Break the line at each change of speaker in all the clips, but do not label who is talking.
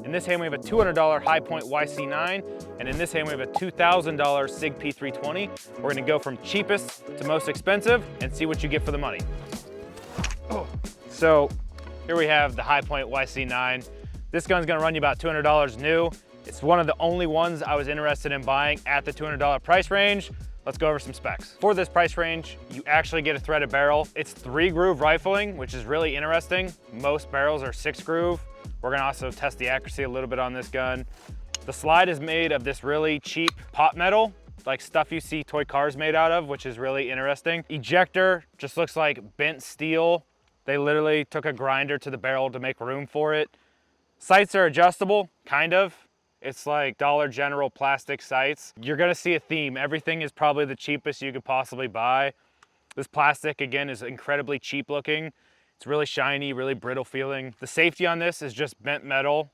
In this hand, we have a $200 High Point YC9, and in this hand, we have a $2,000 SIG P320. We're gonna go from cheapest to most expensive and see what you get for the money. So here we have the High Point YC9. This gun's gonna run you about $200 new. It's one of the only ones I was interested in buying at the $200 price range. Let's go over some specs. For this price range, you actually get a threaded barrel. It's 3-groove rifling, which is really interesting. Most barrels are 6-groove. We're gonna also test the accuracy a little bit on this gun. The slide is made of this really cheap pot metal, like stuff you see toy cars made out of, which is really interesting. Ejector just looks like bent steel. They literally took a grinder to the barrel to make room for it. Sights are adjustable, kind of. It's like Dollar General plastic sights. You're gonna see a theme. Everything is probably the cheapest you could possibly buy. This plastic, again, is incredibly cheap looking. It's really shiny, really brittle feeling. The safety on this is just bent metal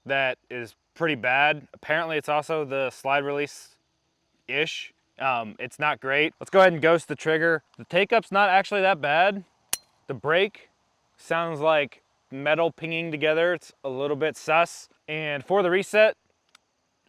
that is pretty bad. Apparently it's also the slide release-ish. It's not great. Let's go ahead and ghost the trigger. The take-up's not actually that bad. The brake sounds like metal pinging together. It's a little bit sus. And for the reset,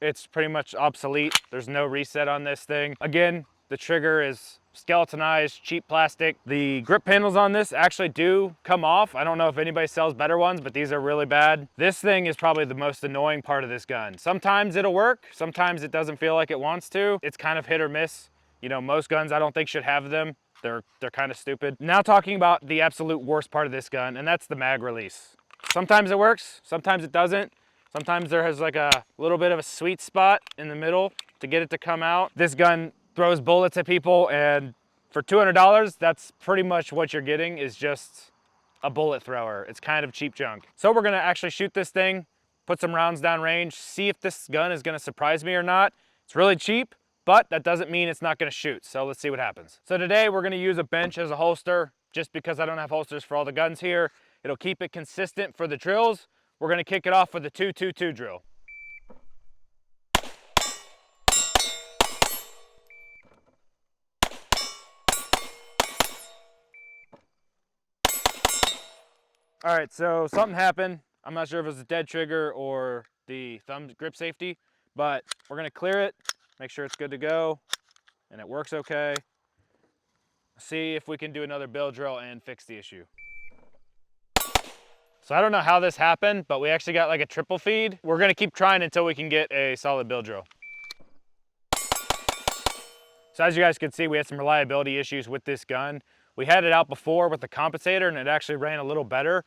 it's pretty much obsolete. There's no reset on this thing. Again, the trigger is skeletonized, cheap plastic. The grip panels on this actually do come off. I don't know if anybody sells better ones, but these are really bad. This thing is probably the most annoying part of this gun. Sometimes it'll work, sometimes it doesn't feel like it wants to. It's kind of hit or miss. You know, most guns I don't think should have them. They're kind of stupid. Now talking about the absolute worst part of this gun, and that's the mag release. Sometimes it works, sometimes it doesn't. Sometimes there has like a little bit of a sweet spot in the middle to get it to come out. This gun throws bullets at people, and for $200, that's pretty much what you're getting, is just a bullet thrower. It's kind of cheap junk. So we're gonna actually shoot this thing, put some rounds down range, see if this gun is gonna surprise me or not. It's really cheap, but that doesn't mean it's not gonna shoot. So let's see what happens. So today we're gonna use a bench as a holster, just because I don't have holsters for all the guns here. It'll keep it consistent for the drills. We're gonna kick it off with the 2-2-2 drill. All right, so something happened. I'm not sure if it was a dead trigger or the thumb grip safety, but we're gonna clear it, make sure it's good to go, and it works okay. See if we can do another bill drill and fix the issue. So I don't know how this happened, but we actually got like a triple feed. We're gonna keep trying until we can get a solid bill drill. So as you guys can see, we had some reliability issues with this gun. We had it out before with the compensator and it actually ran a little better.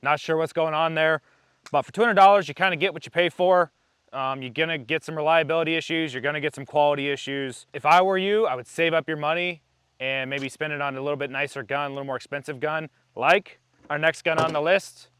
Not sure what's going on there, but for $200, you kind of get what you pay for. You're gonna get some reliability issues. You're gonna get some quality issues. If I were you, I would save up your money and maybe spend it on a little bit nicer gun, a little more expensive gun. Like our next gun on the list,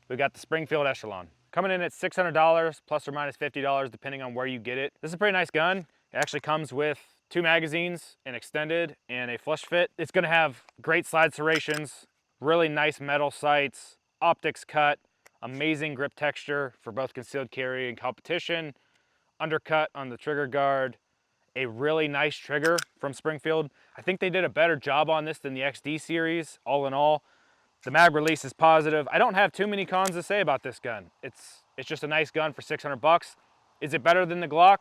we got the Springfield Echelon. Coming in at $600 plus or minus $50 depending on where you get it. This is a pretty nice gun. It actually comes with 2 magazines, an extended and a flush fit. It's gonna have great slide serrations, really nice metal sights, optics cut, amazing grip texture for both concealed carry and competition, undercut on the trigger guard, a really nice trigger from Springfield. I think they did a better job on this than the XD series, all in all. The mag release is positive. I don't have too many cons to say about this gun. It's just a nice gun for 600 bucks. Is it better than the Glock?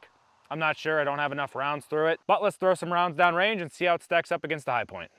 I'm not sure, I don't have enough rounds through it, but let's throw some rounds down range and see how it stacks up against the High Point.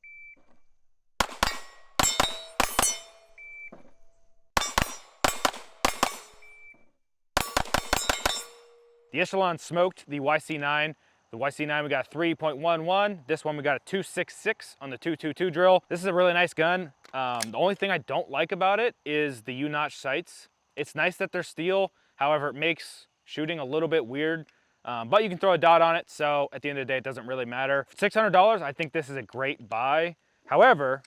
The Echelon smoked the YC9. The YC9 we got 3.11. This one we got a 2.66 on the 2.22 drill. This is a really nice gun. The only thing I don't like about it is the U-notch sights. It's nice that they're steel, however, it makes shooting a little bit weird. But you can throw a dot on it, so at the end of the day, it doesn't really matter. For $600, I think this is a great buy. However,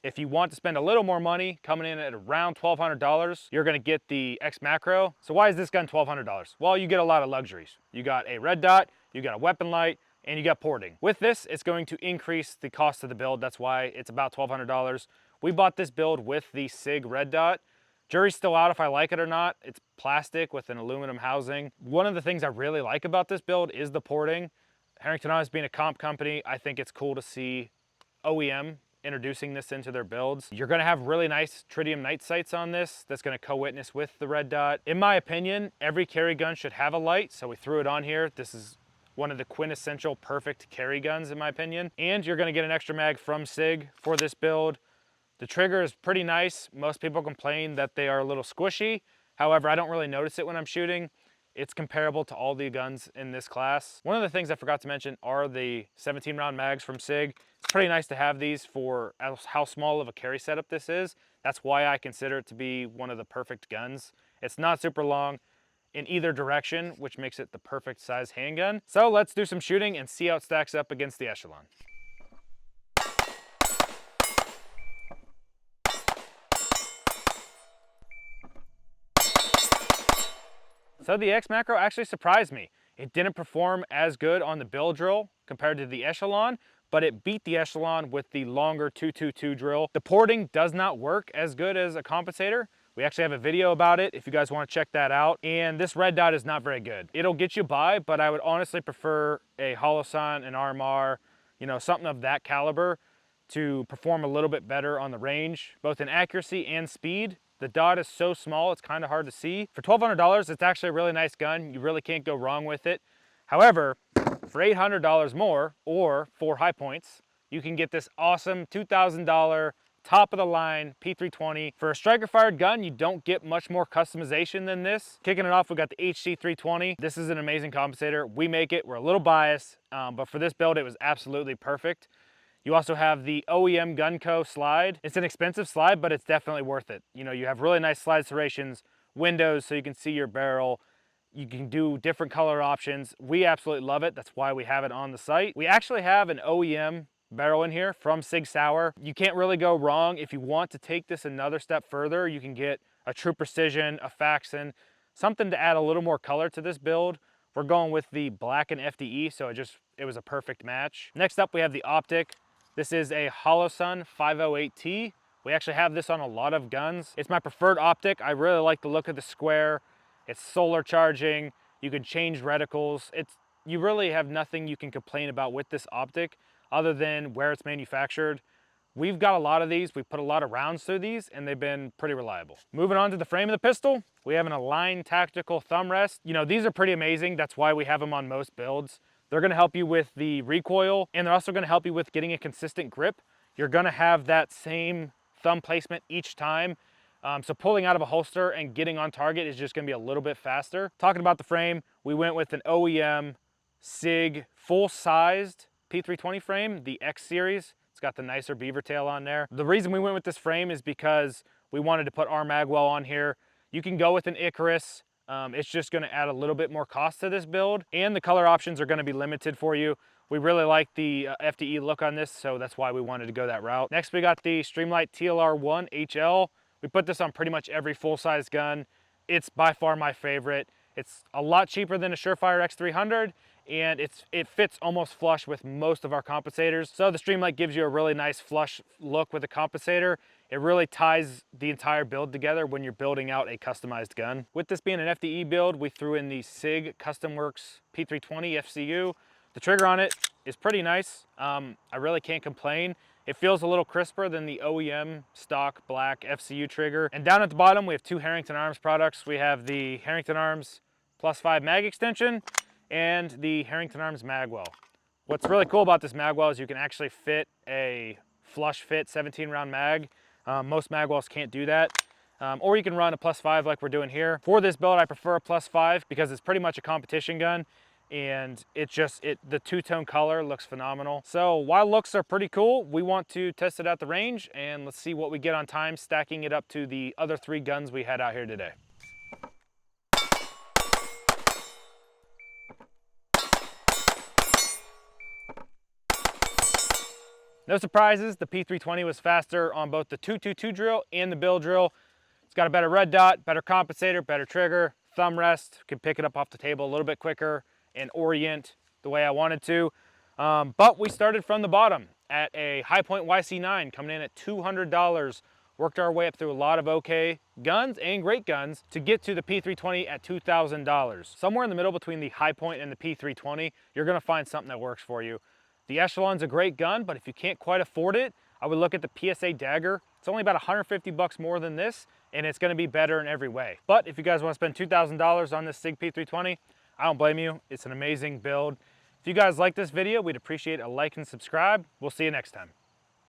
if you want to spend a little more money, coming in at around $1,200, you're gonna get the X Macro. So why is this gun $1,200? Well, you get a lot of luxuries. You got a red dot, you got a weapon light, and you got porting. With this, it's going to increase the cost of the build. That's why it's about $1,200. We bought this build with the SIG red dot. Jury's still out if I like it or not. It's plastic with an aluminum housing. One of the things I really like about this build is the porting. Herrington being a comp company, I think it's cool to see OEM introducing this into their builds. You're gonna have really nice tritium night sights on this that's gonna co-witness with the red dot. In my opinion, every carry gun should have a light, so we threw it on here. This is one of the quintessential perfect carry guns in my opinion. And you're gonna get an extra mag from SIG for this build. The trigger is pretty nice. Most people complain that they are a little squishy. However, I don't really notice it when I'm shooting. It's comparable to all the guns in this class. One of the things I forgot to mention are the 17 round mags from SIG. It's pretty nice to have these for how small of a carry setup this is. That's why I consider it to be one of the perfect guns. It's not super long in either direction, which makes it the perfect size handgun. So let's do some shooting and see how it stacks up against the Echelon. So the X Macro actually surprised me. It didn't perform as good on the bill drill compared to the Echelon, but it beat the Echelon with the longer 222 drill. The porting does not work as good as a compensator. We actually have a video about it if you guys want to check that out. And this red dot is not very good. It'll get you by, but I would honestly prefer a Holosun, an RMR, you know, something of that caliber to perform a little bit better on the range, both in accuracy and speed. The dot is so small, it's kind of hard to see. For $1,200, it's actually a really nice gun. You really can't go wrong with it. However, for $800 more, or 4 high points, you can get this awesome $2,000 top of the line P320. For a striker fired gun, you don't get much more customization than this. Kicking it off, we got the HC320. This is an amazing compensator. We make it, we're a little biased, but for this build, it was absolutely perfect. You also have the OEM Gunco slide. It's an expensive slide, but it's definitely worth it. You know, you have really nice slide serrations, windows so you can see your barrel. You can do different color options. We absolutely love it. That's why we have it on the site. We actually have an OEM barrel in here from Sig Sauer. You can't really go wrong. If you want to take this another step further, you can get a True Precision, a Faxon, something to add a little more color to this build. We're going with the black and FDE, so it was a perfect match. Next up, we have the optic. This is a Holosun 508T. We actually have this on a lot of guns. It's my preferred optic. I really like the look of the square. It's solar charging. You can change reticles. You really have nothing you can complain about with this optic other than where it's manufactured. We've got a lot of these. We've put a lot of rounds through these and they've been pretty reliable. Moving on to the frame of the pistol, we have an Align Tactical thumb rest. You know, these are pretty amazing. That's why we have them on most builds. They're gonna help you with the recoil, and they're also gonna help you with getting a consistent grip. You're gonna have that same thumb placement each time. So pulling out of a holster and getting on target is just gonna be a little bit faster. Talking about the frame, we went with an OEM SIG full-sized P320 frame, the X series. It's got the nicer beaver tail on there. The reason we went with this frame is because we wanted to put our magwell on here. You can go with an Icarus. It's just gonna add a little bit more cost to this build, and the color options are gonna be limited for you. We really like the FDE look on this, so that's why we wanted to go that route. Next, we got the Streamlight TLR1 HL. We put this on pretty much every full-size gun. It's by far my favorite. It's a lot cheaper than a Surefire X300, and it fits almost flush with most of our compensators. So the Streamlight gives you a really nice flush look with the compensator. It really ties the entire build together when you're building out a customized gun. With this being an FDE build, we threw in the SIG Custom Works P320 FCU. The trigger on it is pretty nice. I really can't complain. It feels a little crisper than the OEM stock black FCU trigger. And down at the bottom, we have 2 Herrington Arms products. We have the Herrington Arms +5 mag extension and the Herrington Arms magwell. What's really cool about this magwell is you can actually fit a flush fit 17 round mag. Most magwells can't do that. Or you can run a +5 like we're doing here. For this build, I prefer a +5 because it's pretty much a competition gun, and the two-tone color looks phenomenal. So while looks are pretty cool, we want to test it at the range, and let's see what we get on time, stacking it up to the other 3 guns we had out here today. No surprises, the P320 was faster on both the 222 drill and the bill drill. It's got a better red dot, better compensator, better trigger, thumb rest, can pick it up off the table a little bit quicker and orient the way I wanted to. But we started from the bottom at a High Point YC9 coming in at $200. Worked our way up through a lot of okay guns and great guns to get to the P320 at $2,000. Somewhere in the middle between the High Point and the P320, you're gonna find something that works for you. The Echelon's a great gun, but if you can't quite afford it, I would look at the PSA Dagger. It's only about 150 bucks more than this, and it's gonna be better in every way. But if you guys wanna spend $2,000 on this SIG P320, I don't blame you. It's an amazing build. If you guys like this video, we'd appreciate a like and subscribe. We'll see you next time.